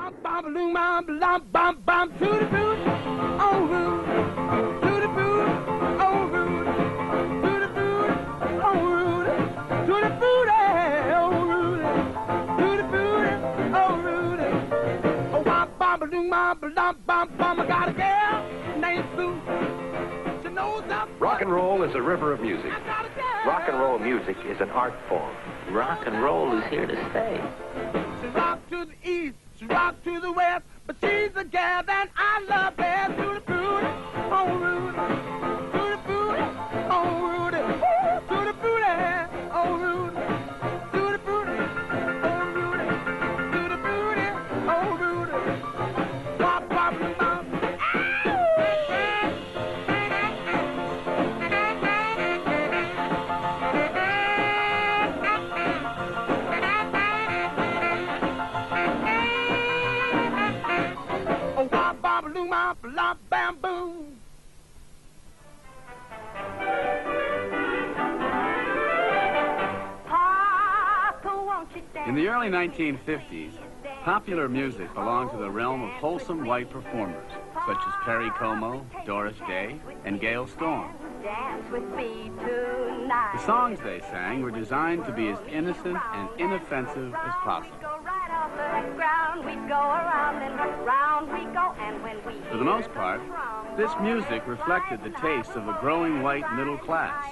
Bam, bam, bam, bam, bam, to the boot, oh, root, to the boot, oh, root, to the boot, oh, root, to the boot, oh, root, to the boot, oh, root. Oh, bam, bam, bam, bam, bam, bam, I got a girl named Sue. She knows that. Rock and roll is a river of music. Rock and roll music is an art form. Rock and roll is here to stay. She rock to the east, she rock to the west, but she's a gal that I love best. To the boot, oh, root, to the boot, oh, root, to the boot, oh, root, to the boot, oh, root, to the boot, oh, root. Pop, pop, pop. Bam, boom. In the early 1950s, popular music belonged to the realm of wholesome white performers, such as Perry Como, Doris Day, and Gail Storm. The songs they sang were designed to be as innocent and inoffensive as possible. For the most part, this music reflected the tastes of a growing white middle class,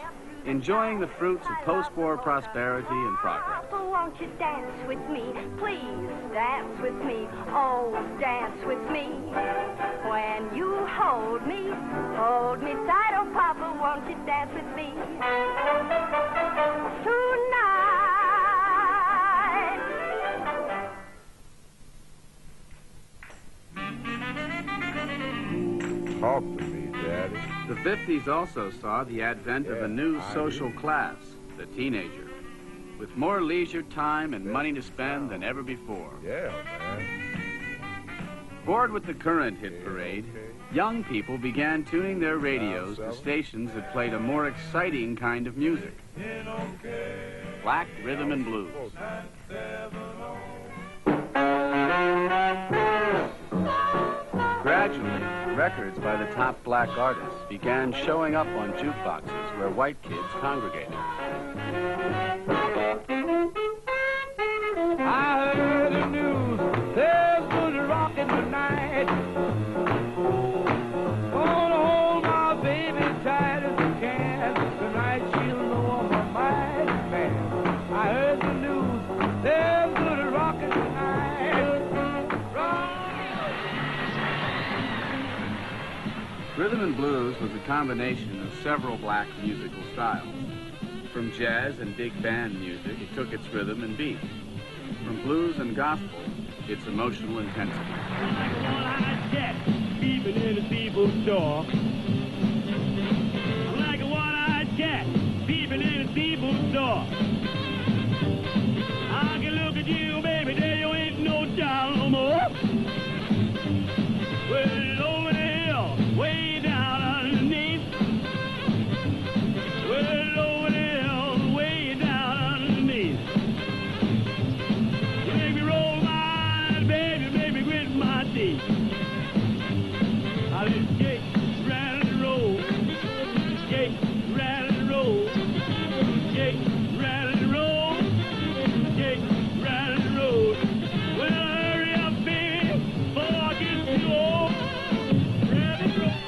enjoying the fruits of post-war prosperity and progress. Won't you dance with me? Please dance with me. Oh, dance with me. When you hold me tight. Oh, Papa, won't you dance with me? Tonight. Talk to me, Daddy. The 50s also saw the advent of a new social class, the teenager, with more leisure time and money to spend than ever before. Yeah, man. Bored with the current hit parade, young people began tuning their radios to stations that played a more exciting kind of music. Black rhythm and blues. Gradually, records by the top black artists began showing up on jukeboxes where white kids congregated. I heard the news, there's good rockin' tonight. Gonna hold my baby tight as I can. Tonight she'll know on my mind, man. I heard the news, there's good rockin' tonight. Rhythm and blues was a combination of several black musical styles. From jazz and big band music, it took its rhythm and beat. From blues and gospel, its emotional intensity. Like a one-eyed cat peeping in the people's door. Like a one-eyed cat peeping in the people's door. I can look at you, baby, there you ain't no child no more. Well, over the hill, way down underneath. Well, over the hill, way down underneath. You make me roll my eyes, baby, make me grit my teeth. I let skate, rattle and roll. Skate, rattle and roll. Skate, rattle and roll. Skate, rattle and roll. Well, hurry up, baby, before I get too old. Rattle and roll.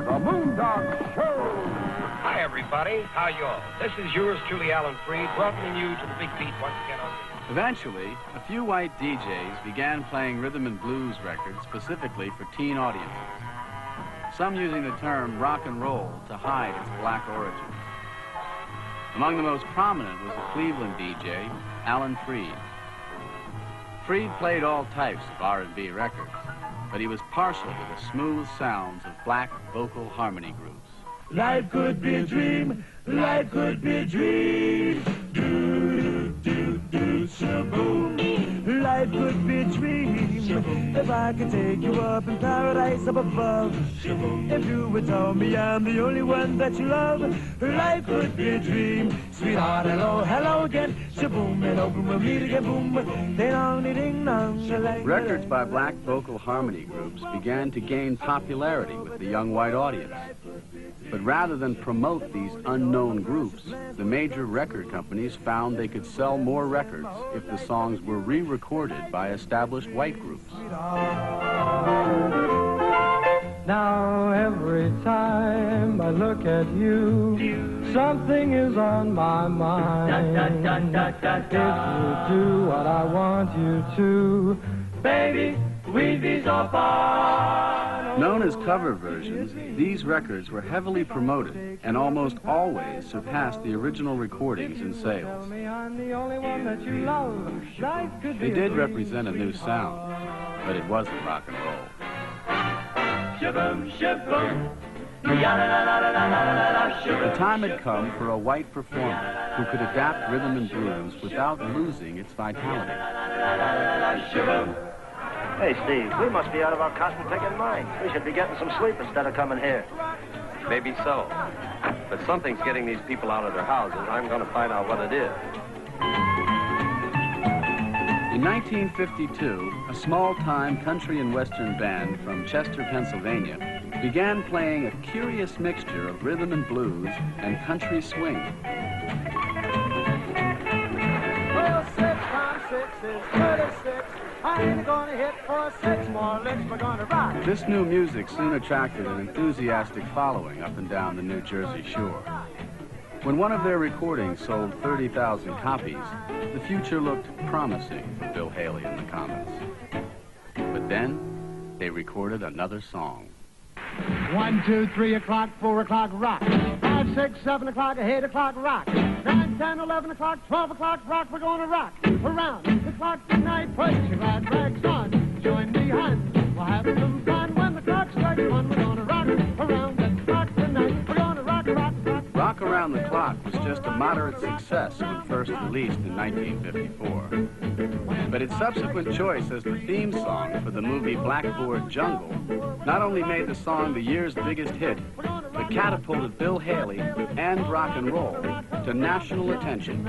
The Moondog Show. Hi, everybody. How y'all? This is yours truly, Alan Freed, welcoming you to the Big Beat once again on Eventually, a few white DJs began playing rhythm and blues records specifically for teen audiences, some using the term rock and roll to hide its black origins. Among the most prominent was a Cleveland DJ, Alan Freed. Freed played all types of R&B records, but he was partial to the smooth sounds of black vocal harmony groups. Life could be a dream, life could be a dream. Do, do, do, do, shaboom. Life could be a dream, If I could take you up in paradise up above, if you would tell me I'm the only one that you love, life would be a dream. Sweetheart, hello, hello again. Shaboom, and open we'll meet again. Boom, ding dong. Records by black vocal harmony groups began to gain popularity with the young white audience. But rather than promote these unknown groups, the major record companies found they could sell more records if the songs were re-recorded by established white groups. Now every time I look at you, something is on my mind. If you do what I want you to, baby, we'd be so far. Known as cover versions, these records were heavily promoted and almost always surpassed the original recordings in sales. They did represent a new sound, but it wasn't rock and roll. The time had come for a white performer who could adapt rhythm and blues without losing its vitality. Hey, Steve, we must be out of our cotton-picking minds. We should be getting some sleep instead of coming here. Maybe so. But something's getting these people out of their houses. I'm going to find out what it is. In 1952, a small-time country and western band from Chester, Pennsylvania, began playing a curious mixture of rhythm and blues and country swing. Well, 6 times 6 is 36. I ain't gonna hit for 6 more licks. We're gonna rock. This new music soon attracted an enthusiastic following up and down the New Jersey shore. When one of their recordings sold 30,000 copies, the future looked promising for Bill Haley and the Comets. But then, they recorded another song. 1, 2, 3 o'clock, 4 o'clock, rock. 5, 6, 7 o'clock, 8 o'clock, rock. 9, 10, 11 o'clock, 12 o'clock, rock. We're gonna rock around the clock tonight. Put your glad rags on. Join me, hon. We'll have some fun when the clock strikes 1. We're gonna rock around the clock tonight. We're gonna rock, rock, rock. Rock Around the Clock was just a moderate success when first released in 1954. But its subsequent choice as the theme song for the movie Blackboard Jungle not only made the song the year's biggest hit, but catapulted Bill Haley and rock and roll to national attention.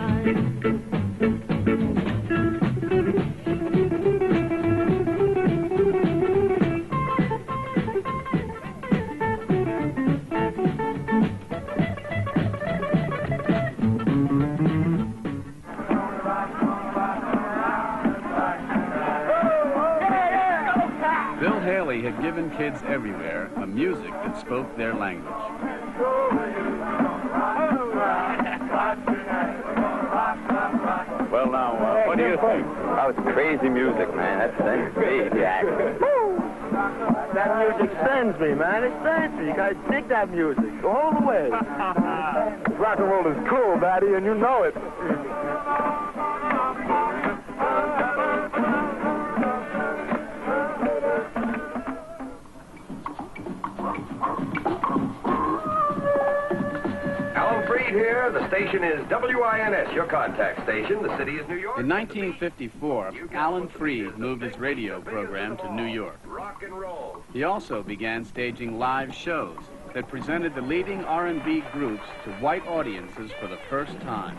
Bill Haley had given kids everywhere a music that spoke their language. Well, now, what do you think? Oh, it's crazy music, man. That's great, Jack. That music sends me, man. It sends me. You guys dig that music all the way. Rock and roll is cool, Daddy, and you know it. Here, the station is WINS, your contact station. The city is New York. In 1954, Alan Freed moved his radio program to New York. Rock and roll. He also began staging live shows that presented the leading R&B groups to white audiences for the first time.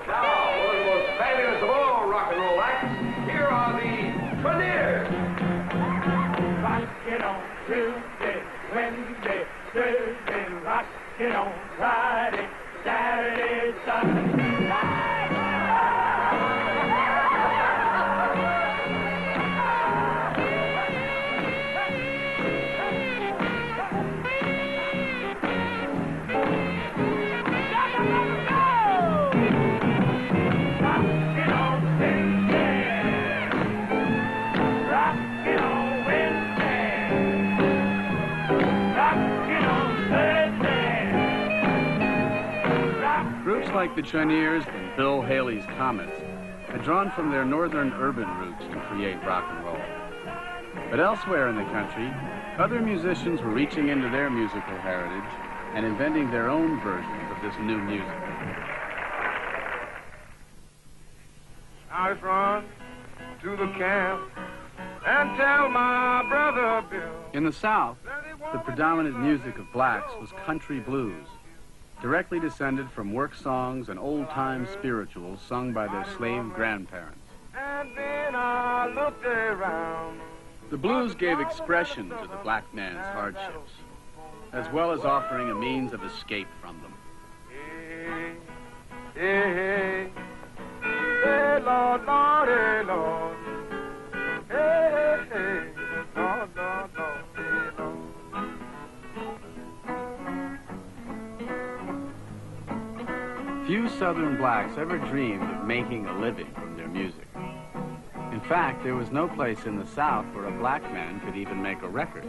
Now, one of the most fabulous of all rock and roll acts, here are the Treniers. Rockin' on Tuesday, Wednesday, Thursday, rockin' on Friday, Saturday, Sunday. Groups like the Treniers and Bill Haley's Comets had drawn from their northern urban roots to create rock and roll. But elsewhere in the country, other musicians were reaching into their musical heritage and inventing their own versions of this new music. Out front to the camp, and tell my brother Bill. In the South, the predominant music of blacks was country blues, directly descended from work songs and old-time spirituals sung by their slave grandparents. And then I looked around. The blues gave expression to the black man's hardships, as well as offering a means of escape from them. Hey, hey, hey, hey, Lord, Lord, hey, Lord. Hey, hey, hey, Lord, Lord, Lord, hey, Lord. Few Southern blacks ever dreamed of making a living from their music. In fact, there was no place in the South where a black man could even make a record,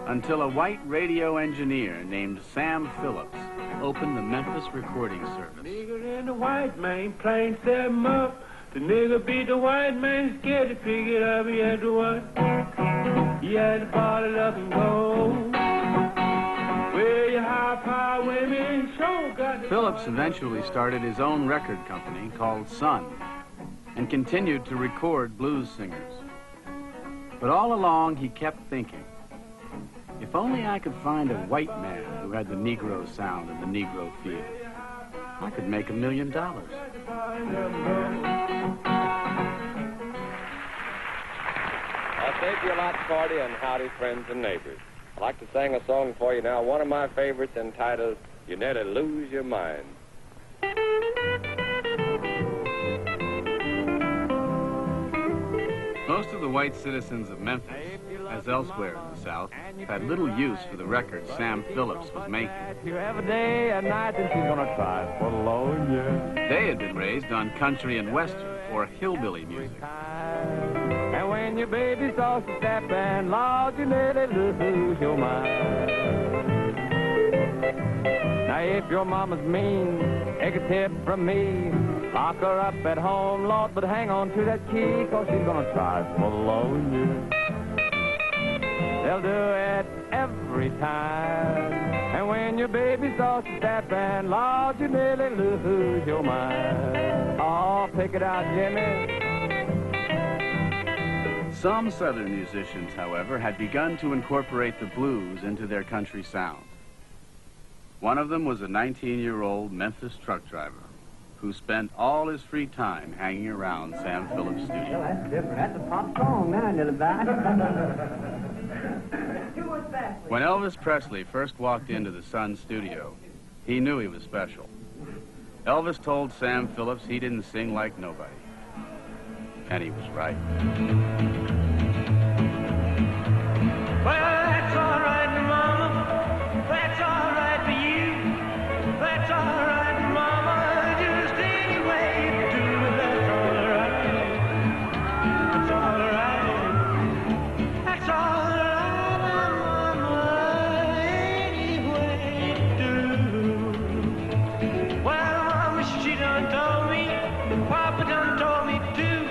until a white radio engineer named Sam Phillips opened the Memphis Recording Service. Nigger and the white man playing them up. The nigger beat the white man, scared to pick it up. He had to what? He had to bottle up and go. Where you high power women show got. Phillips eventually started his own record company called Sun, and continued to record blues singers. But all along, he kept thinking, if only I could find a white man who had the Negro sound and the Negro feel, I could make $1 million. I'll take you a lot, party, and howdy, friends and neighbors. I'd like to sing a song for you now, one of my favorites entitled, You Never Lose Your Mind. Most of the white citizens of Memphis, as elsewhere in the South, had little use for the records Sam Phillips was making. Every day and night, and she's gonna try for the Lord, yeah. They had been raised on country and western, or hillbilly music. And when your baby starts to step, and Lord, you nearly lose your mind. Now, if your mama's mean, take a tip from me. Lock her up at home, Lord, but hang on to that key, 'cause she's gonna try for the Lord, yeah. They'll do it every time. And when your baby starts to step, and Lord, you nearly lose your mind. Oh, pick it out, Jimmy. Some Southern musicians, however, had begun to incorporate the blues into their country sound. One of them was a 19-year-old Memphis truck driver who spent all his free time hanging around Sam Phillips' studio. Well, that's different. That's a pop song now, little bad. When Elvis Presley first walked into the Sun studio, he knew he was special. Elvis told Sam Phillips he didn't sing like nobody. And he was right. Well, that's all right, Mama. That's all right for you. That's all right, Mama. Just any way you do it, that's all right. That's all right. That's all right, Mama. Any way you do. Well, Mama, she done told me. Papa done told me too.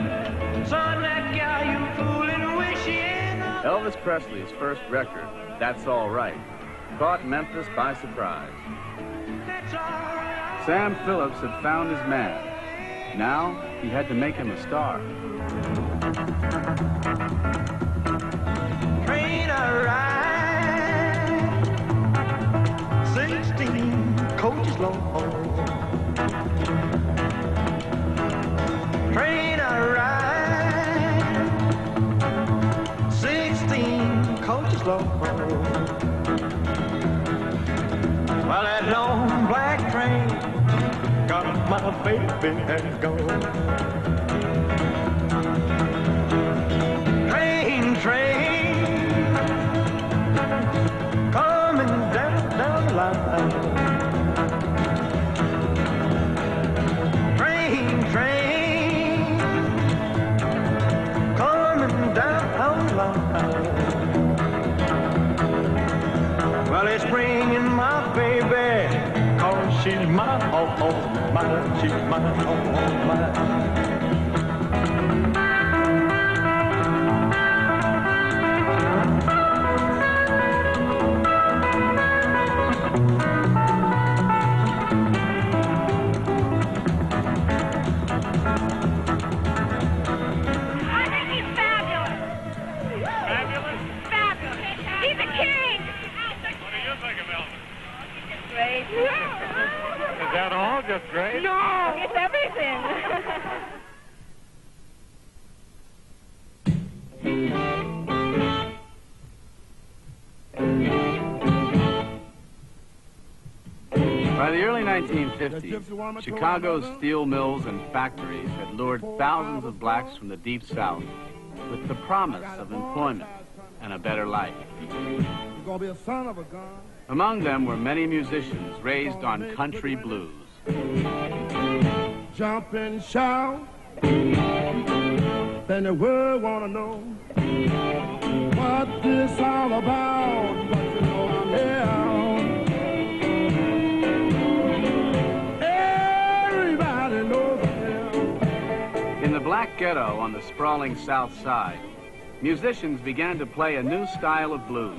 Son, that guy you fooling, wish he ain't. Elvis Presley's first record, That's All Right, caught Memphis by surprise. Sam Phillips had found his man. Now, he had to make him a star. Train a ride, 16 coaches long. Train a ride, 16 coaches long. Well, that long black train got my baby and gone. Train, coming down the line. Train, coming down the line. Well, it's bringing my baby, 'cause she's my mine, she's my mine. you think of Elvis? Great. Is that all? Just great? No, it's everything. By the early 1950s, Chicago's steel mills and factories had lured thousands of blacks from the Deep South with the promise of employment and a better life. You're gonna be a son of a gun. Among them were many musicians raised on country blues. Jump and shout, then the world wanna know what this all about. But you know I'm here. Everybody knows I'm here. In the black ghetto on the sprawling South Side, musicians began to play a new style of blues,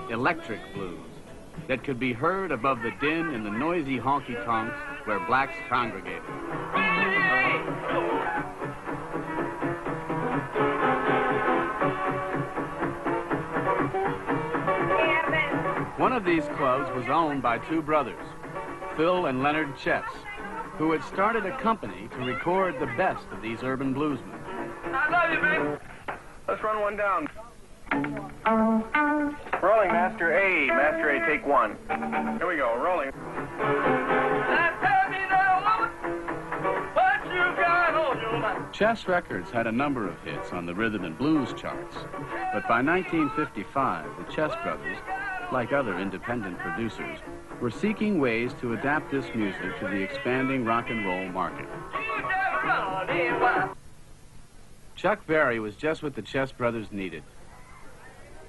electric blues, that could be heard above the din in the noisy honky-tonks where blacks congregated. One of these clubs was owned by two brothers, Phil and Leonard Chess, who had started a company to record the best of these urban bluesmen. I love you, man. Let's run one down. Rolling, Master A. Master A, take one. Here we go, rolling. Chess Records had a number of hits on the rhythm and blues charts, but by 1955, the Chess brothers, like other independent producers, were seeking ways to adapt this music to the expanding rock and roll market. Chuck Berry was just what the Chess brothers needed.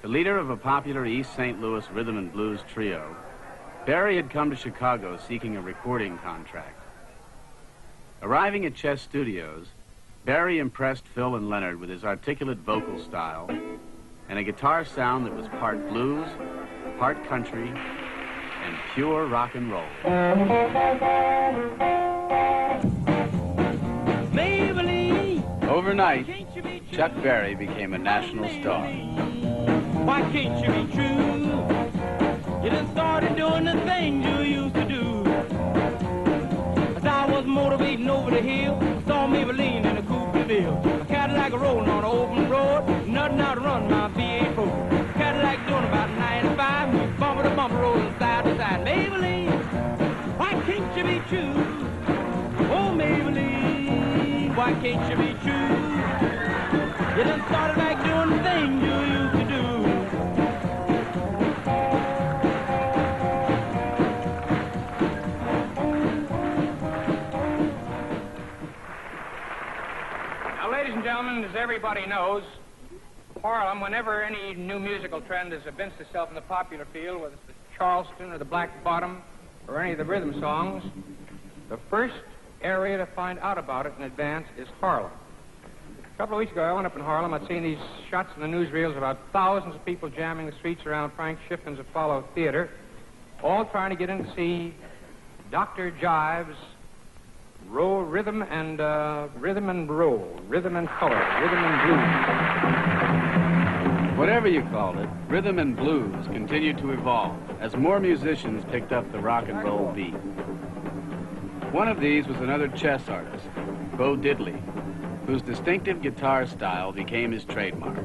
The leader of a popular East St. Louis rhythm and blues trio, Berry had come to Chicago seeking a recording contract. Arriving at Chess Studios, Berry impressed Phil and Leonard with his articulate vocal style and a guitar sound that was part blues, part country, and pure rock and roll. Overnight, Chuck Berry became a national star. Why can't you be true? You done started doing the things you used to do. As I was motivating over the hill, I saw Maybelline in a coupe de ville. A Cadillac rolling on an open road, nothing out to run my V8 Ford. Cadillac doing about 95, we bumper to bumper rolling side to side. Maybelline, why can't you be true? Oh, Maybelline, why can't you be true? You done started back doing the things you used to do. Now, ladies and gentlemen, as everybody knows, Harlem, whenever any new musical trend has evinced itself in the popular field, whether it's the Charleston or the Black Bottom or any of the rhythm songs, the first area to find out about it in advance is Harlem. A couple of weeks ago, I went up in Harlem. I'd seen these shots in the newsreels about thousands of people jamming the streets around Frank Shiffin's Apollo Theater, all trying to get in to see Dr. Jive's rhythm and roll, rhythm and color, rhythm and blues. Whatever you called it, rhythm and blues continued to evolve as more musicians picked up the rock and roll beat. One of these was another Chess artist, Bo Diddley, whose distinctive guitar style became his trademark.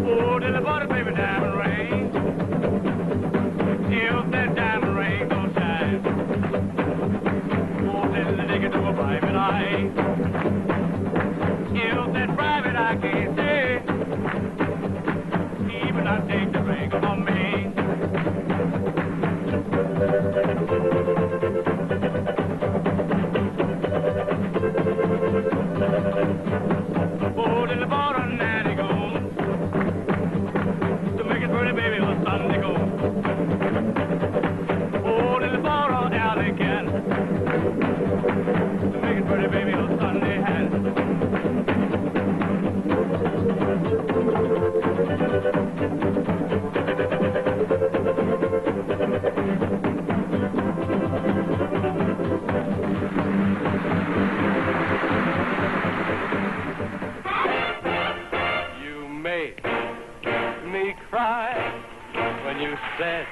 Oh, till the body, baby, diamond ring. If that diamond ring don't shine. Oh, till the digger to a private eye. If that private eye can't see, even I take the ring from me. Oh, till the bottom, and he goes to make it pretty, baby. goodbye when you said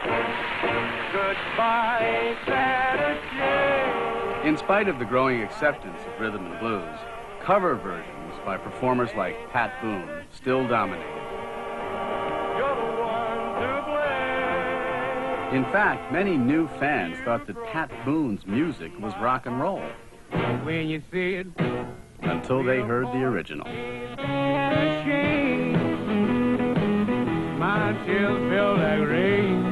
goodbye, Saturday. In spite of the growing acceptance of rhythm and blues, cover versions by performers like Pat Boone still dominated. You're the one to blame. In fact, many new fans thought that Pat Boone's music was rock and roll. When you see it, until they heard the original. My chills feel like rain.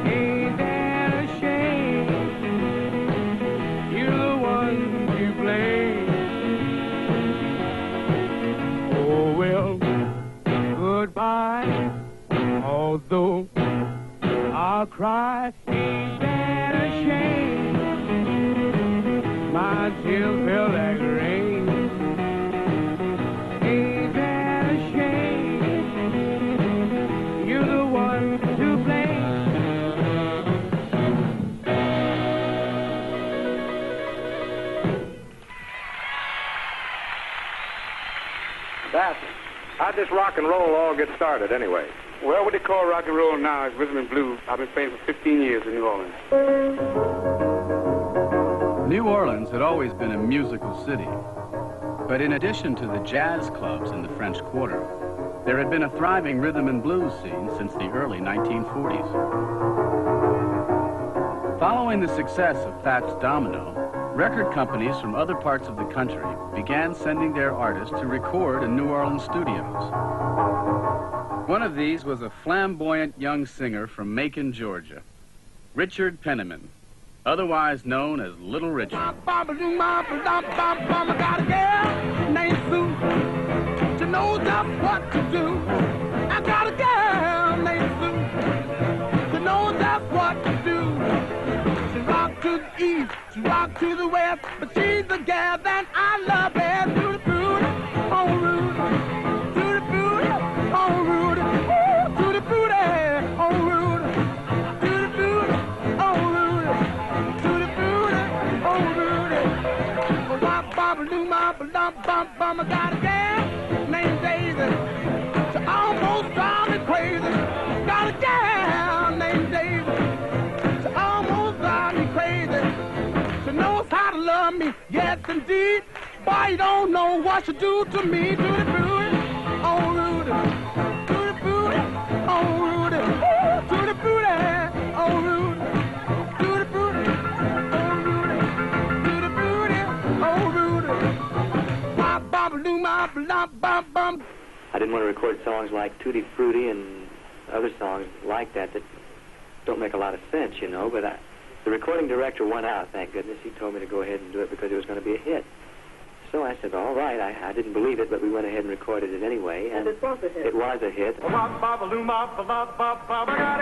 Ain't that a shame? You're the one to blame. Oh well, goodbye. Although I'll cry, ain't that a shame? My chills feel like rain. Ain't that a shame? You're the one to blame. That, how'd this rock and roll all get started anyway? Well, what they call rock and roll now is rhythm and blues. I've been playing for 15 years in New Orleans. New Orleans had always been a musical city. But in addition to the jazz clubs in the French Quarter, there had been a thriving rhythm and blues scene since the early 1940s. Following the success of Fats Domino, record companies from other parts of the country began sending their artists to record in New Orleans studios. One of these was a flamboyant young singer from Macon, Georgia, Richard Penniman, otherwise known as Little Richard. I got a girl named Sue. She knows just what to do. I got a girl named Sue. She knows just what to do. She rock to the east, she rock to the west, but she's the gal that I love best. To the booty, on Rudy. To the booty, on Rudy. Ooh, to the booty, on Rudy. To the booty, on Rudy. To the booty, on Rudy. I got a gal named Daisy. She almost drives me crazy. Got a gal named Daisy. She almost drives me crazy. She knows how to love me, yes indeed. Boy, you don't know what she do to me. To the booty, on Rudy. To the booty, on Rudy. Ooh, to the booty, on Rudy. To the booty, on Rudy. To the booty, on Rudy. I didn't want to record songs like Tutti Frutti and other songs like that that don't make a lot of sense, you know, but the recording director won out, thank goodness. He told me to go ahead and do it because it was going to be a hit. So I said, all right, I didn't believe it, but we went ahead and recorded it anyway. And it was a hit. It was a hit. I got a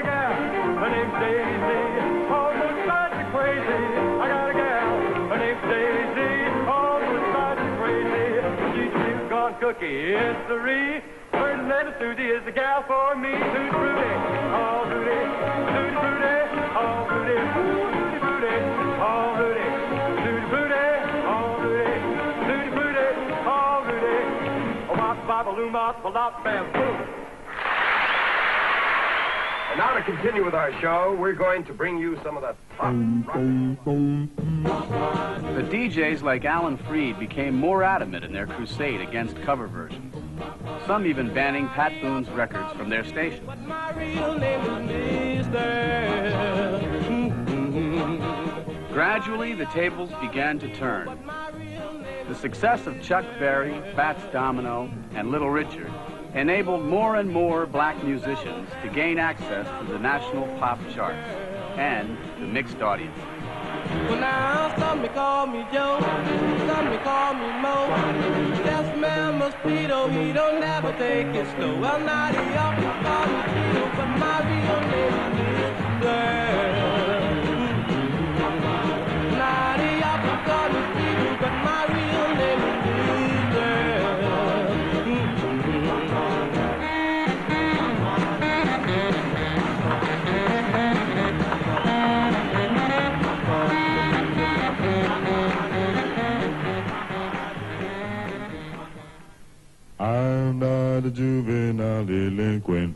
gal, her name's Daisy, almost drives me crazy. I got a gal, her name's Daisy, almost drives me crazy. She's a sweet corn cookie, it's the ree. Her name Susie is the gal for me. Tutti Frutti, all Frutti, Tutti Frutti, all Frutti, Tutti Frutti, all Frutti, Tutti Frutti, all Frutti, Tutti Frutti, all Frutti. Oh, my Baba-loom-bop, bam, boom. And now to continue with our show, we're going to bring you some of the top rock. But DJs like Alan Freed became more adamant in their crusade against cover versions, some even banning Pat Boone's records from their station. Gradually, the tables began to turn. The success of Chuck Berry, Fats Domino, and Little Richard enabled more and more black musicians to gain access to the national pop charts and the mixed audience. Well, now, some may call me Joe, some may call me Mo. This man Mosquito, he don't never take it slow. Well, now, he often call me Tito, but my real name is Girl. Now, he often call me Tito, but my real name is I'm not a juvenile delinquent. like when.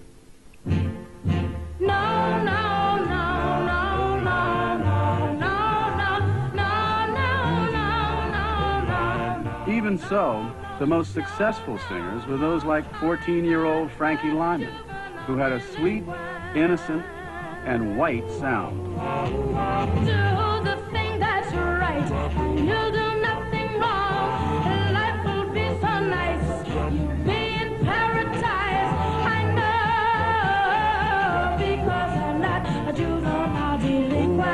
Even so, the most successful singers were those like 14-year-old Frankie Lyman, who had a sweet, innocent, and white sound. Do the thing that's right, and you'll do nothing wrong. Life will be so nice. You'll be in paradise. I know, because I'm not a juvenile delinquent.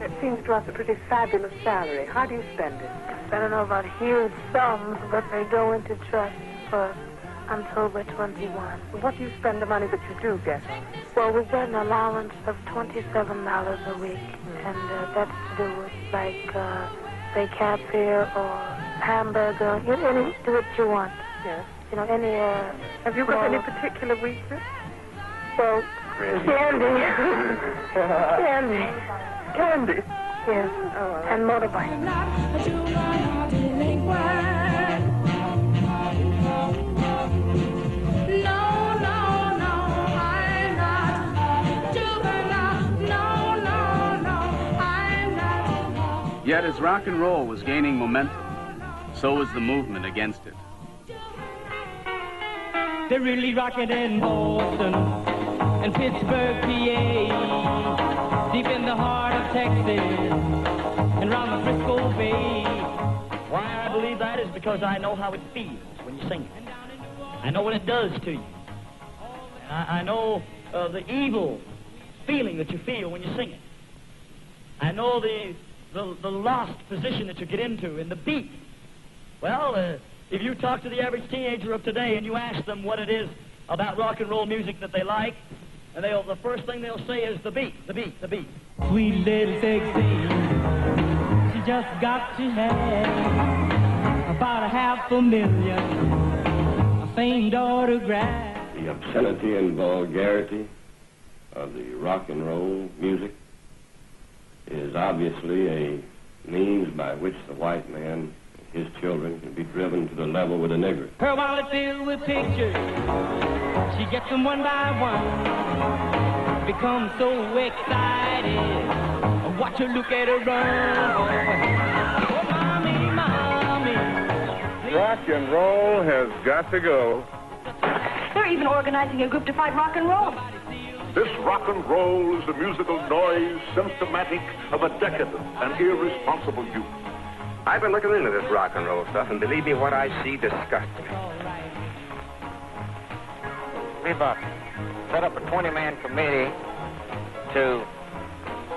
It seems to us a pretty fabulous salary. How do you spend it? I don't know about huge sums, but they go into trust for until we're 21. What do you spend the money that you do get? Well, we get an allowance of $27 a week, and that's to do with, like, say, cab fare or hamburger, any, do what you want. Yes. You know, any, Have you got any particular weakness? Well, candy. Candy. Candy? Yes, Oh, and motorbike. Yet as rock and roll was gaining momentum, so was the movement against it. They're really rocking in Boston and Pittsburgh, PA, deep in the heart of Texas and round the Frisco Bay. Why I believe that is because I know how it feels when you sing it. I know what it does to you. I know the evil feeling that you feel when you sing it. I know the lost position that you get into in the beat. Well, if you talk to the average teenager of today and you ask them what it is about rock and roll music that they like, and the first thing they'll say is the beat, the beat, the beat. Sweet little sexy, she just got to have about $500,000, a famed autograph. The obscenity and vulgarity of the rock and roll music is obviously a means by which the white man and his children can be driven to the level with the nigger. Her wallet filled with pictures, she gets them one by one, becomes so excited, watch her look at her run. Oh, mommy, mommy. Rock and roll has got to go. They're even organizing a group to fight rock and roll. This rock and roll is a musical noise symptomatic of a decadent and irresponsible youth. I've been looking into this rock and roll stuff, and believe me, what I see disgusts me. We've set up a 20-man committee to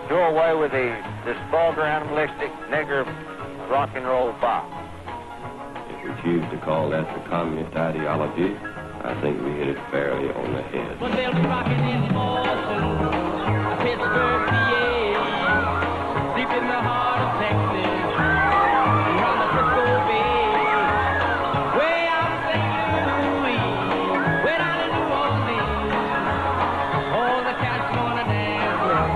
do away with this vulgar, animalistic, nigger rock and roll pop. If we choose to call that the communist ideology, I think we hit it fairly on the head. But they'll be rocking in Boston, Pittsburgh, PA, deep in the heart of Texas, and round the Frisco Bay, way out in St. Louis, way down in New Orleans, all the cats gonna dance with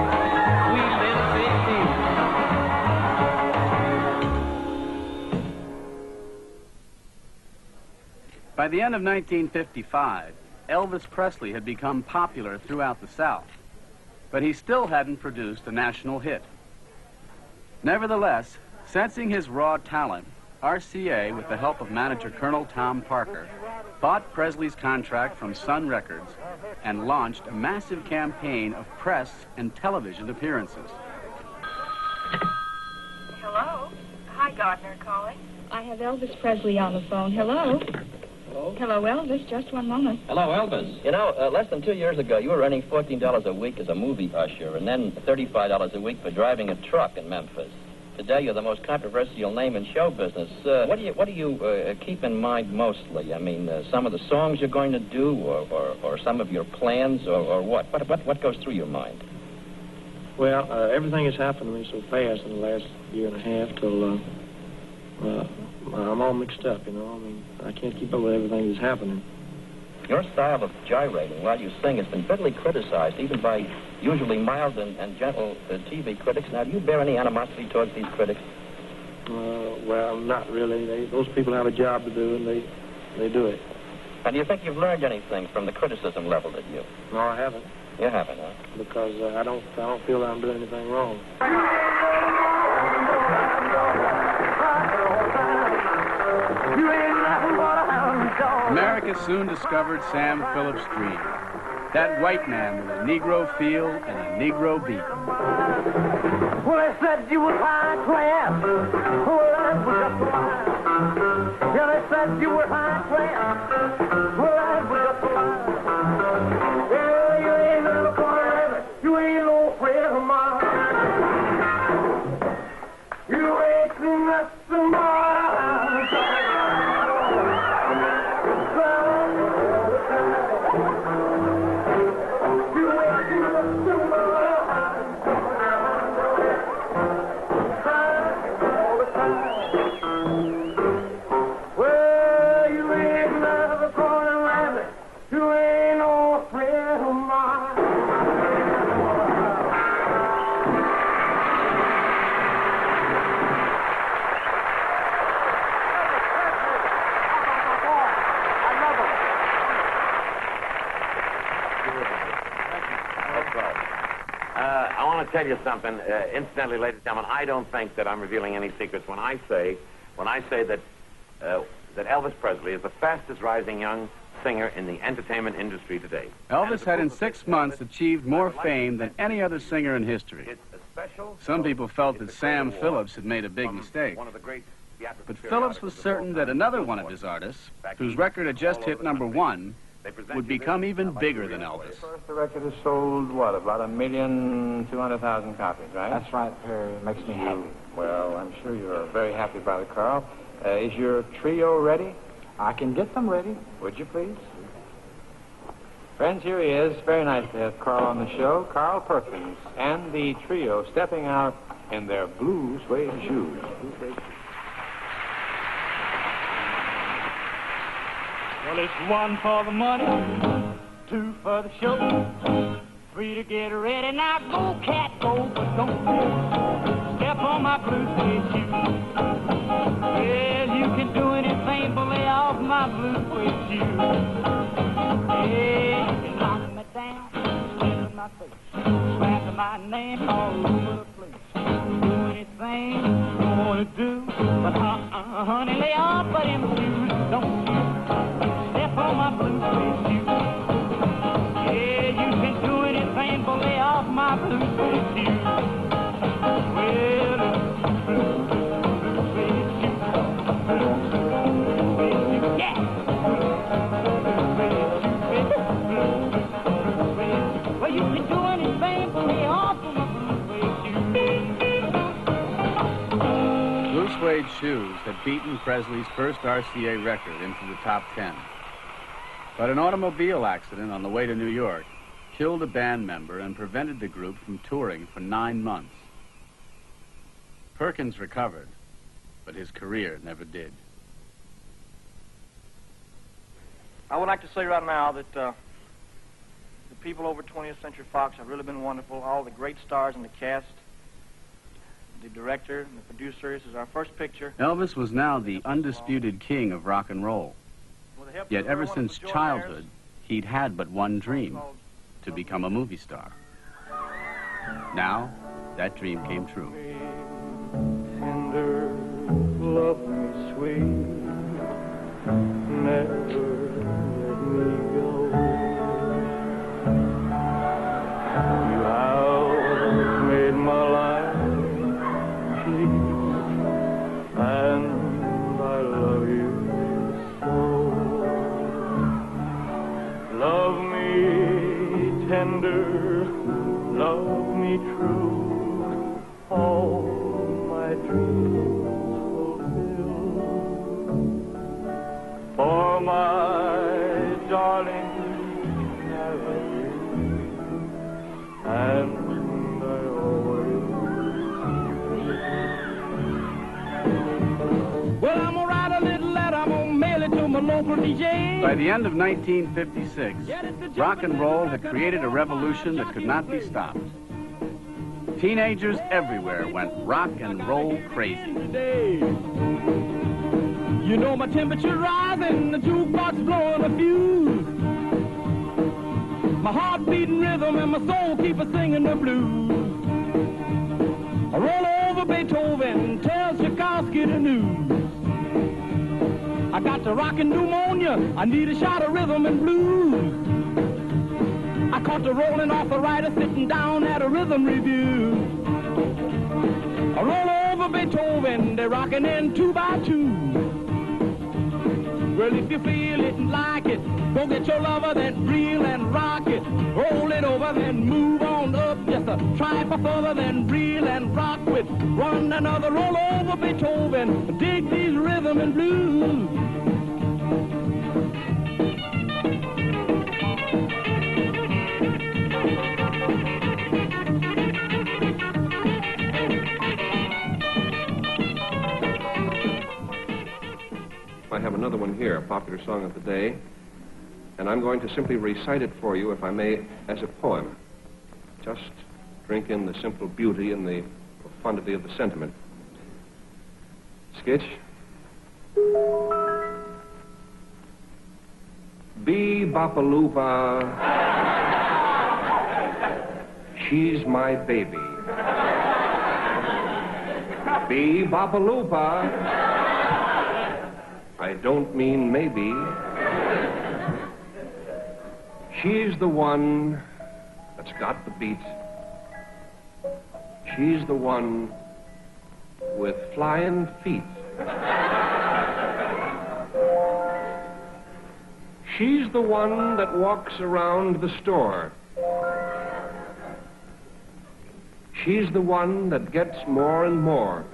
sweet little sexy. By the end of 1955, Elvis Presley had become popular throughout the South, but he still hadn't produced a national hit. Nevertheless, sensing his raw talent, RCA, with the help of manager Colonel Tom Parker, bought Presley's contract from Sun Records and launched a massive campaign of press and television appearances. Hello? Hi, Gardner calling. I have Elvis Presley on the phone. Hello? Hello, Elvis. Just one moment. Hello, Elvis. You know, less than 2 years ago, you were earning $14 a week as a movie usher, and then $35 a week for driving a truck in Memphis. Today, you're the most controversial name in show business. What do you keep in mind mostly? I mean, some of the songs you're going to do, or some of your plans, or what? What goes through your mind? Well, everything has happened to me so fast in the last year and a half till I'm all mixed up, you know. I mean, I can't keep up with everything that's happening. Your style of gyrating while you sing has been bitterly criticized, even by usually mild and gentle TV critics. Now, do you bear any animosity towards these critics? Well, not really. Those people have a job to do, and they do it. And do you think you've learned anything from the criticism leveled at you? No, I haven't. You haven't, huh? Because I don't feel that I'm doing anything wrong. America soon discovered Sam Phillips' dream. That white man with a Negro feel and a Negro beat. Well, they said you was high class. Well, that was just a lie. Yeah, they said you were high class. Well, that was just a lie. Yeah, you ain't never gonna you ain't no friend of mine. You ain't nothing more. I want to tell you something. Incidentally, ladies and gentlemen, I don't think that I'm revealing any secrets when I say that that Elvis Presley is the fastest rising young singer in the entertainment industry today. Elvis had in 6 months achieved more fame than any other singer in history. Some people felt that Sam Phillips had made a big mistake. But Phillips was certain that another one of his artists, whose record had just hit #1, would become even bigger than Elvis. The record has sold, what, about 1,200,000 copies, right? That's right, Perry. It makes me happy. Well, I'm sure you're very happy about it, Carl. Is your trio ready? I can get them ready. Would you please? Friends, here he is. Very nice to have Carl on the show. Carl Perkins and the trio stepping out in their blue suede shoes. Well, it's 1 for the money, 2 for the show, 3 to get ready. Now go, cat, go, but don't step on my blue suede shoes. Well, you can do anything but lay off my blue suede shoes. Yeah, you can knock me down, spit in my face, slander my name all over the place. Do anything you want to do, but honey, lay off of them shoes, don't you? On my blue suede shoes. Yeah, you can do anything but lay off my blue suede shoes. Well, blue suede shoes. Yeah. Well, you can do anything but lay off of my blue suede shoes. Blue suede shoes had beaten Presley's first RCA record into the top 10. But an automobile accident on the way to New York killed a band member and prevented the group from touring for 9 months. Perkins recovered, but his career never did. I would like to say right now that the people over 20th Century Fox have really been wonderful. All the great stars in the cast, the director and the producer. This is our first picture. Elvis was now the undisputed king of rock and roll. Yet ever since childhood, he'd had but one dream, to become a movie star. Now, that dream came true. Tender, love me sweet, never let me go. You have made my life sweet, and I love you so. Love me tender, love me true, all my dreams fulfill. For my darling, I love you, and I always will. Well, I'm gonna write a little letter, I'm gonna mail it to my local DJ. By the end of 1956, rock and roll had created a revolution that could not be stopped. Teenagers everywhere went rock and roll crazy. You know my temperature rising, the jukebox blowing a fuse. My heart beating rhythm and my soul keep a singing the blues. I roll over Beethoven, tell Tchaikovsky the news. I got the rockin' pneumonia, I need a shot of rhythm and blues. I caught the rolling arthritis sitting down at a rhythm review. I roll over Beethoven, they're rockin' in 2 by 2. Well, if you feel it and like it, go get your lover, then reel and rock it. Roll it over, then move on up just a trifle further, then reel and rock with one another. Roll over Beethoven, dig these rhythm and blues. I have another one here, a popular song of the day, and I'm going to simply recite it for you, if I may, as a poem. Just drink in the simple beauty and the profundity of the sentiment. Sketch. Bee-bop-a-loo-ba, she's my baby. Bee-bop-a-loo-ba, I don't mean maybe. She's the one that's got the beat. She's the one with flying feet. She's the one that walks around the store. She's the one that gets more and more.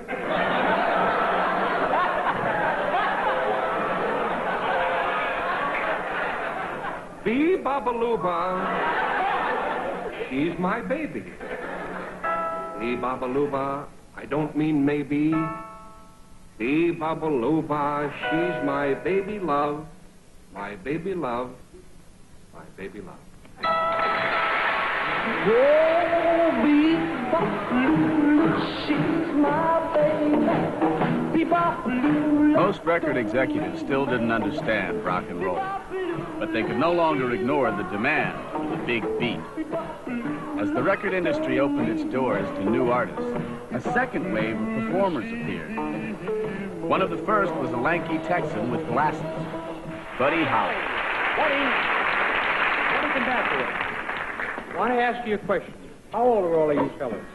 Bee-bop-a-loo-ba, she's my baby. Bee-bop-a-loo-ba, I don't mean maybe. Bee-bop-a-loo-ba, she's my baby love, my baby love, my baby love. Oh, bee-bop-a-loo, she's my baby. Bee-bop-a-loo. Most record executives still didn't understand rock and roll, but they could no longer ignore the demand for the big beat. As the record industry opened its doors to new artists, a second wave of performers appeared. One of the first was a lanky Texan with glasses, Buddy Holly. Buddy, come back here. I want to ask you a question. How old are all of you fellas?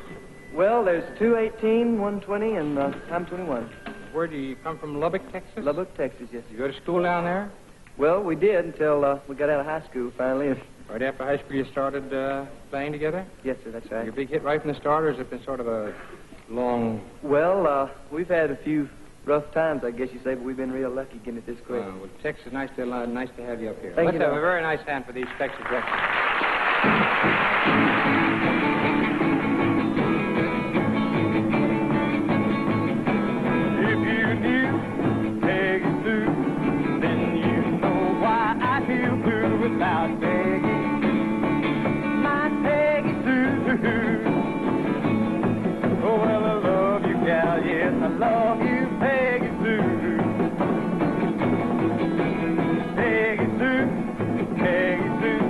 Well, there's 2 18, 1 20, and I'm 21. Where do you come from, Lubbock, Texas? Lubbock, Texas, yes. You go to school down there? Well, we did until we got out of high school, finally. Right after high school you started playing together? Yes, sir, that's right. Your big hit right from the start, or has it been sort of a long... Well, we've had a few rough times, I guess you say, but we've been real lucky getting it this quick. Well, Texas, nice to have you up here. Thank Let's you, have Doc. a very nice hand for these Texas records. Without Peggy, my Peggy Sue. Oh, well, I love you, gal, yes, I love you, Peggy Sue. Peggy Sue, Peggy Sue.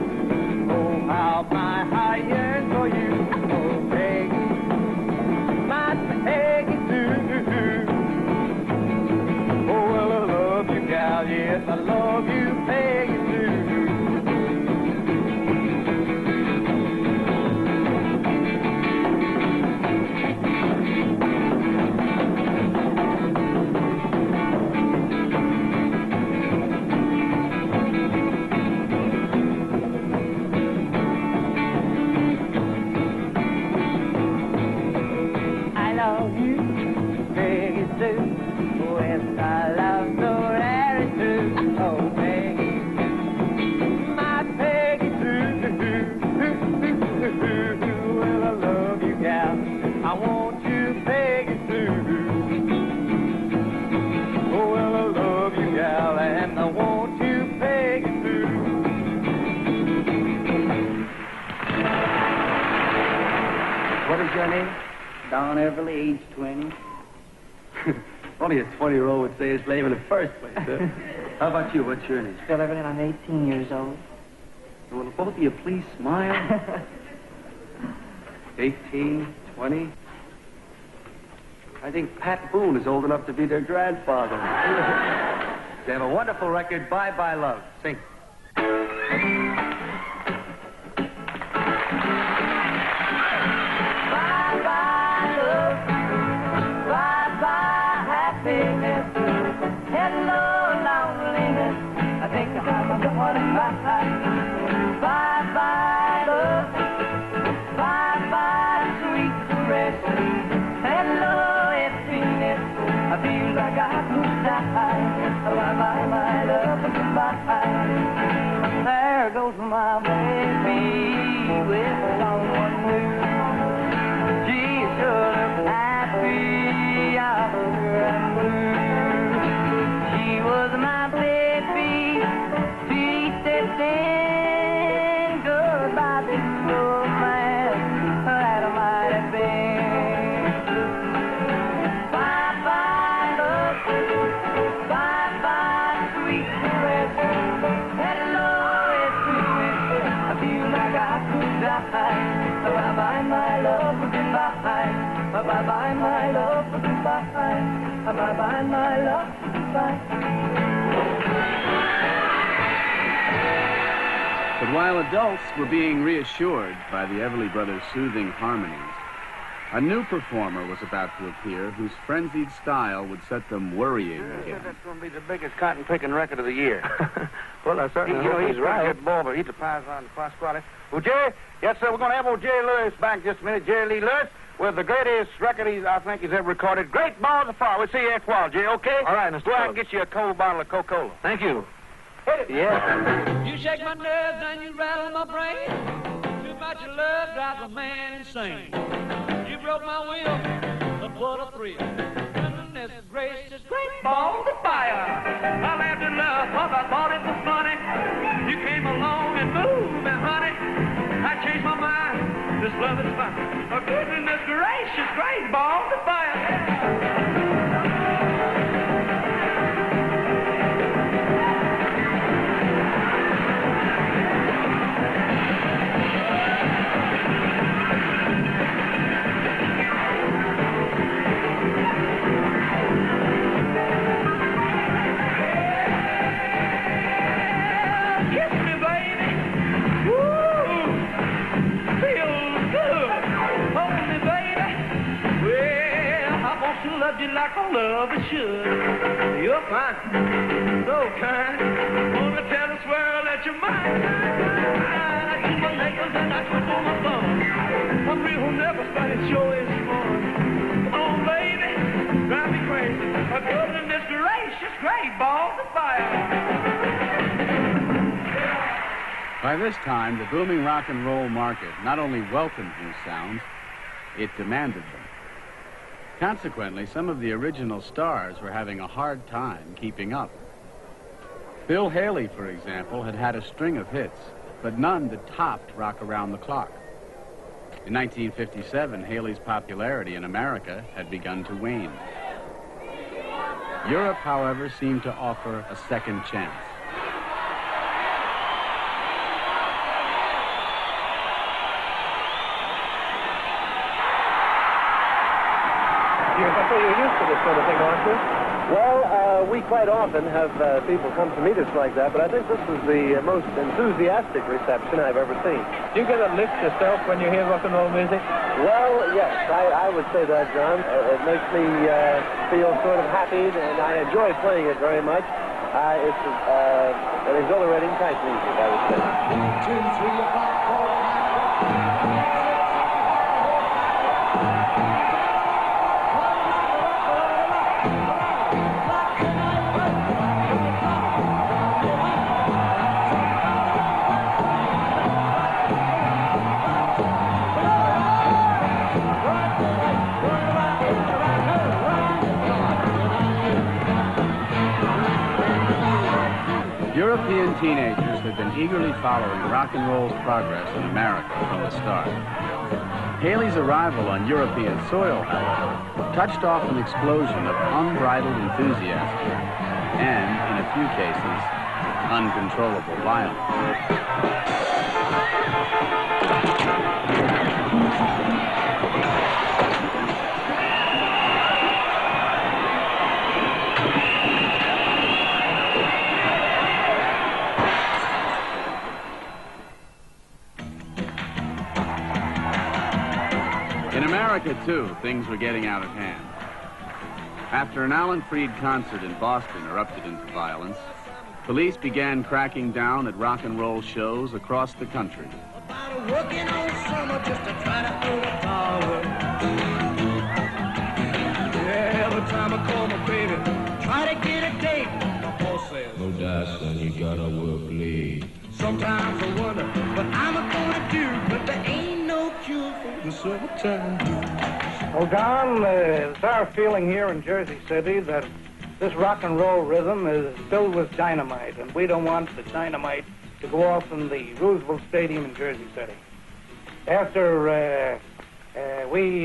Oh, how my heart yearns for you. Oh, Peggy, my Peggy Sue. Oh, well, I love you, gal, yes, I love you, Peggy Sue. What is your name? Don Everly, age 20. Only a 20-year-old would say his name in the first place, huh? How about you? What's your name? Phil Everett, I'm 18 years old. Will both of you please smile? 18, 20. I think Pat Boone is old enough to be their grandfather. They have a wonderful record, Bye Bye Love. Sing. There goes my baby with someone new. She sure looked happy after and blue. She was my baby, sweet and goodbye to the man that I might have been. Bye-bye, love. Bye-bye, sweet caress. Hello, it's me. I feel like I could die. Bye-bye, my love, goodbye. Bye-bye, my love, goodbye. Bye-bye, my love, goodbye. But while adults were being reassured by the Everly Brothers' soothing harmonies, a new performer was about to appear whose frenzied style would set them worrying again. That's going to be the biggest cotton-picking record of the year. Well, I certainly hope he's he's right. Good ball, but he's a Paisan cross squatter. Well, Jerry, yes, sir, we're going to have old Jerry Lewis back in just a minute. Jerry Lee Lewis with the greatest record I think he's ever recorded. Great Balls of Fire. We'll see you after a while, Jerry, okay? All right, Mr. Go out and get you a cold bottle of Coca-Cola. Thank you. Hit it. Yeah. You shake my nerves and you rattle my brain. Too much of love drives a man insane. You broke my will, but what a thrill. Goodness gracious, great balls of fire. I laughed in love, cause I thought it was funny. You came along and moved, and honey, I changed my mind. This love is fine. Oh, goodness gracious, great balls of fire. Loved you like a lover should. You're fine, so kind. Wanna tell this world that you're mine. I eat my nails and I twist on my thumb. I'm real never started sure is fun. Come on, baby, drive me crazy. A goodness gracious, great balls of fire. By this time, the booming rock and roll market not only welcomed new sounds, it demanded them. Consequently, some of the original stars were having a hard time keeping up. Bill Haley, for example, had had a string of hits, but none that topped Rock Around the Clock. In 1957, Haley's popularity in America had begun to wane. Europe, however, seemed to offer a second chance. I say you're used to this sort of thing, aren't you? Well, we quite often have people come to meet us like that, but I think this was the most enthusiastic reception I've ever seen. Do you get a lift yourself when you hear rock and roll music? Well, yes, I would say that, John. It makes me feel sort of happy, and I enjoy playing it very much. It's an exhilarating type music, I would say. 1, 2, 3, 4, 5, 6. European teenagers had been eagerly following rock and roll's progress in America from the start. Haley's arrival on European soil, however, touched off an explosion of unbridled enthusiasm and, in a few cases, uncontrollable violence. In America, too, things were getting out of hand. After an Alan Freed concert in Boston erupted into violence, police began cracking down at rock and roll shows across the country. Working all summer just to try to hold a power. Yeah, every time I call my baby, try to get a date. My boss says, no doubt, son, you gotta work late. Sometimes I wonder what I'm gonna do, but there ain't no cure for the summertime blues. Well, Don, it's our feeling here in Jersey City that this rock and roll rhythm is filled with dynamite, and we don't want the dynamite to go off in the Roosevelt Stadium in Jersey City. After we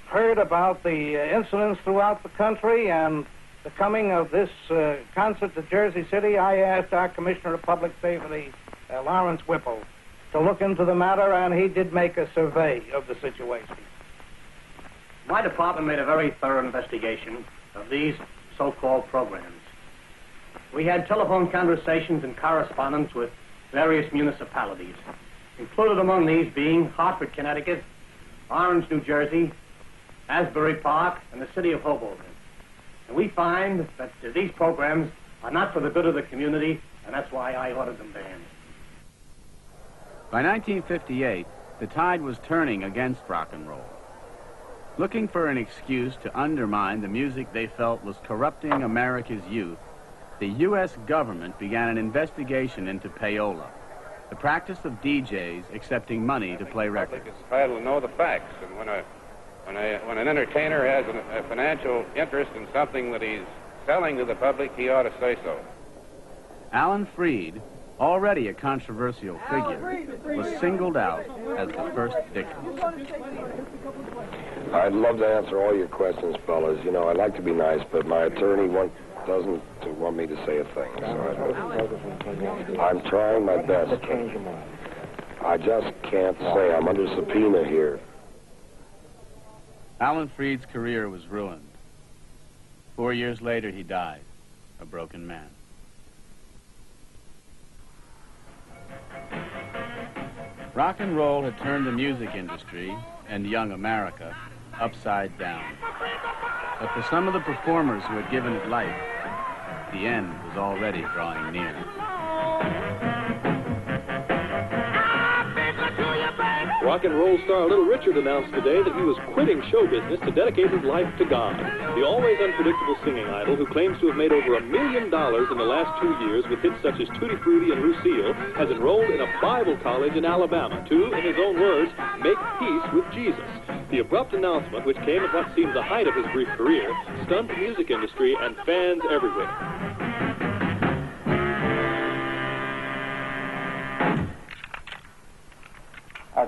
heard about the incidents throughout the country and the coming of this concert to Jersey City, I asked our Commissioner of Public Safety, Lawrence Whipple, to look into the matter, and he did make a survey of the situation. My department made a very thorough investigation of these so-called programs. We had telephone conversations and correspondence with various municipalities, included among these being Hartford, Connecticut, Orange, New Jersey, Asbury Park, and the city of Hoboken. And we find that these programs are not for the good of the community, and that's why I ordered them banned. By 1958, the tide was turning against rock and roll. Looking for an excuse to undermine the music they felt was corrupting America's youth, the U.S. government began an investigation into payola, the practice of DJs accepting money to play records. The public is entitled to know the facts, and when an entertainer has a financial interest in something that he's selling to the public, he ought to say so. Alan Freed, already a controversial figure, was singled out as the first victim. I'd love to answer all your questions, fellas. You know, I like to be nice, but my attorney doesn't want me to say a thing. So I'm trying my best. I just can't say. I'm under subpoena here. Alan Freed's career was ruined. 4 years later, he died, a broken man. Rock and roll had turned the music industry and young America upside down. But for some of the performers who had given it life, the end was already drawing near. Rock and roll star Little Richard announced today that he was quitting show business to dedicate his life to God. The always unpredictable singing idol, who claims to have made over $1 million in the last 2 years with hits such as Tutti Frutti and Lucille, has enrolled in a Bible college in Alabama to, in his own words, make peace with Jesus. The abrupt announcement, which came at what seems the height of his brief career, stunned the music industry and fans everywhere.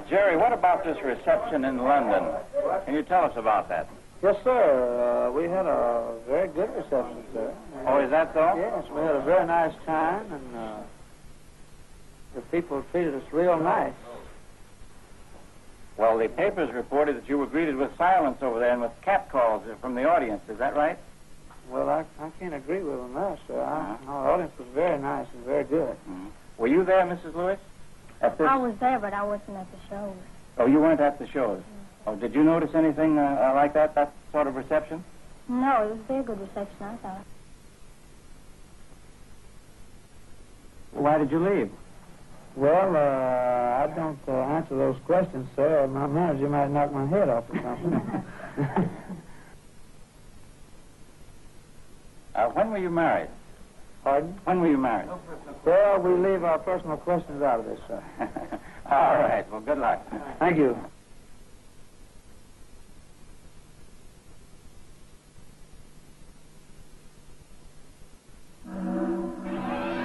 Jerry, what about this reception in London? Can you tell us about that? Yes, sir. We had a very good reception, sir. Oh, is that so? Yes, we had a very nice time, and the people treated us real nice. Well, the papers reported that you were greeted with silence over there and with catcalls from the audience. Is that right? Well, I can't agree with them there, sir. Our audience was very nice and very good. Were you there, Mrs. Lewis? I was there, but I wasn't at the shows. Oh, you weren't at the shows? Oh, did you notice anything like that sort of reception? No, it was a very good reception, I thought. Why did you leave? Well, I don't answer those questions, sir. My manager might knock my head off or something. When were you married? Pardon? When were you married? Well, we leave our personal questions out of this, sir. All right. Well, good luck. Thank you.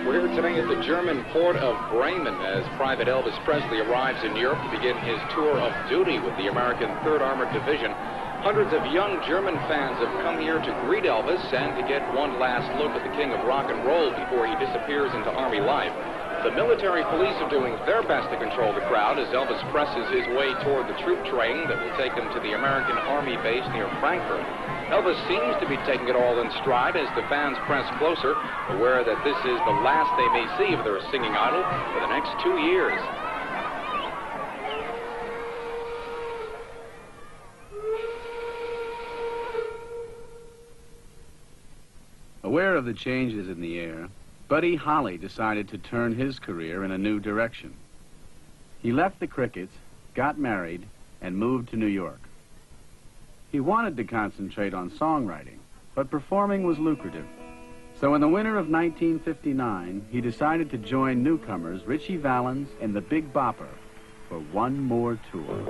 We're here today at the the German port of Bremen as Private Elvis Presley arrives in Europe to begin his tour of duty with the American 3rd Armored Division. Hundreds of young German fans have come here to greet Elvis and to get one last look at the king of rock and roll before he disappears into Army life. The military police are doing their best to control the crowd as Elvis presses his way toward the troop train that will take him to the American Army base near Frankfurt. Elvis seems to be taking it all in stride as the fans press closer, aware that this is the last they may see of their singing idol for the next 2 years. Aware of the changes in the air, Buddy Holly decided to turn his career in a new direction. He left the Crickets, got married, and moved to New York. He wanted to concentrate on songwriting, but performing was lucrative. So in the winter of 1959, he decided to join newcomers Ritchie Valens and the Big Bopper for one more tour.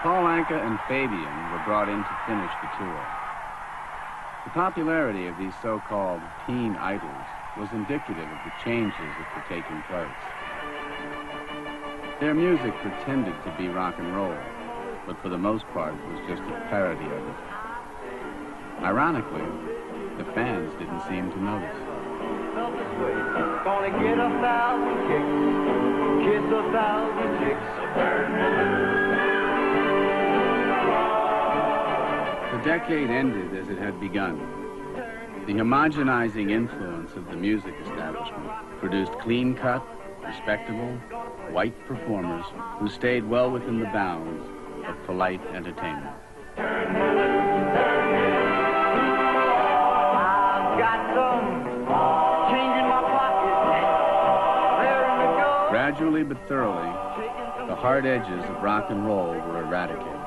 Paul Anka and Fabian were brought in to finish the tour. The popularity of these so-called teen idols was indicative of the changes that were taking place. Their music pretended to be rock and roll, but for the most part was just a parody of it. Ironically, the fans didn't seem to notice. Gonna get 1,000 kicks, kiss 1,000 chicks. The decade ended as it had begun. The homogenizing influence of the music establishment produced clean-cut, respectable, white performers who stayed well within the bounds of polite entertainment. Gradually but thoroughly, the hard edges of rock and roll were eradicated.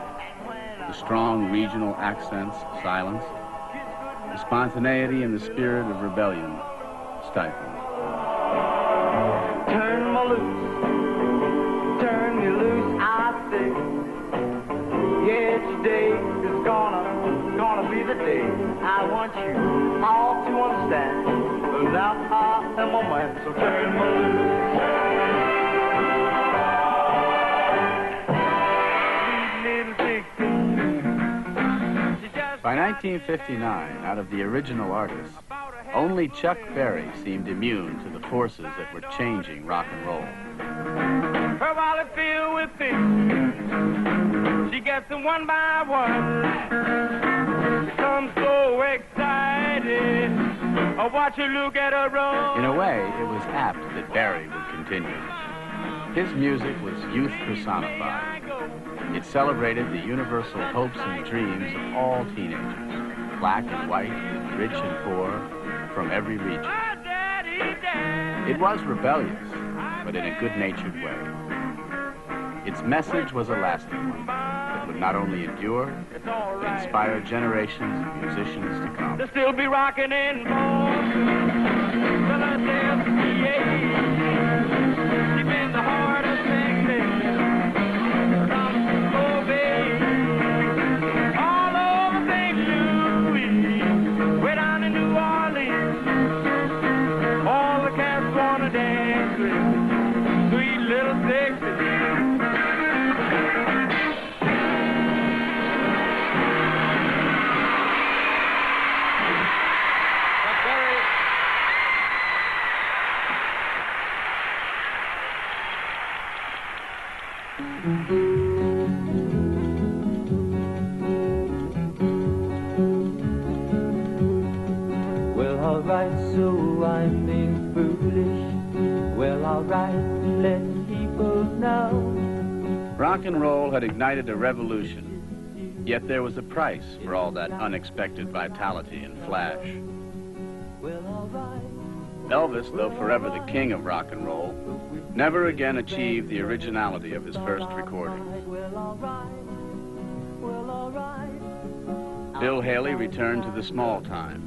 The strong regional accents silenced, the spontaneity and the spirit of rebellion stifled. Turn me loose, I say. Yeah, today is gonna be the day. I want you all to understand. Now I am a man, so turn me loose. By 1959, out of the original artists, only Chuck Berry seemed immune to the forces that were changing rock and roll. Her wallet filled with things. She gets them one by one. I'm so excited. I watch her look at her run. In a way, it was apt that Berry would continue. His music was youth personified. It celebrated the universal hopes and dreams of all teenagers, black and white, rich and poor, from every region. It was rebellious, but in a good-natured way. Its message was a lasting one that would not only endure, but inspire generations of musicians to come. They'll still be rocking in deep in the heart of Texas. All over St. Louis, way down in New Orleans. All the cats wanna Dixie, sweet little Dixie. Well, alright, so I'm being foolish. Well, alright, let people know. Rock and roll had ignited a revolution, yet there was a price for all that unexpected vitality and flash. Elvis, though forever the king of rock and roll, never again achieved the originality of his first recordings. Bill Haley returned to the small time,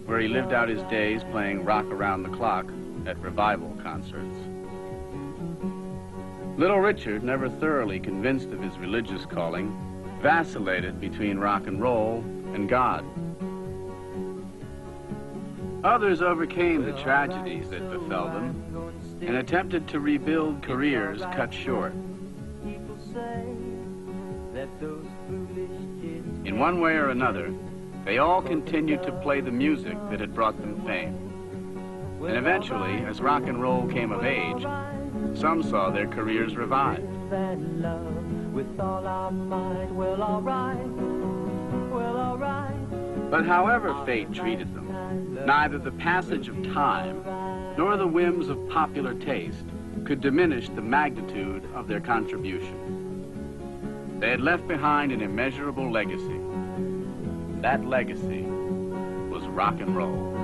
where he lived out his days playing rock around the clock at revival concerts. Little Richard, never thoroughly convinced of his religious calling, vacillated between rock and roll and God. Others overcame the tragedies that befell them and attempted to rebuild careers cut short. In one way or another, they all continued to play the music that had brought them fame. And eventually, as rock and roll came of age, some saw their careers revive. But however fate treated them, neither the passage of time nor the whims of popular taste could diminish the magnitude of their contribution. They had left behind an immeasurable legacy. That legacy was rock and roll.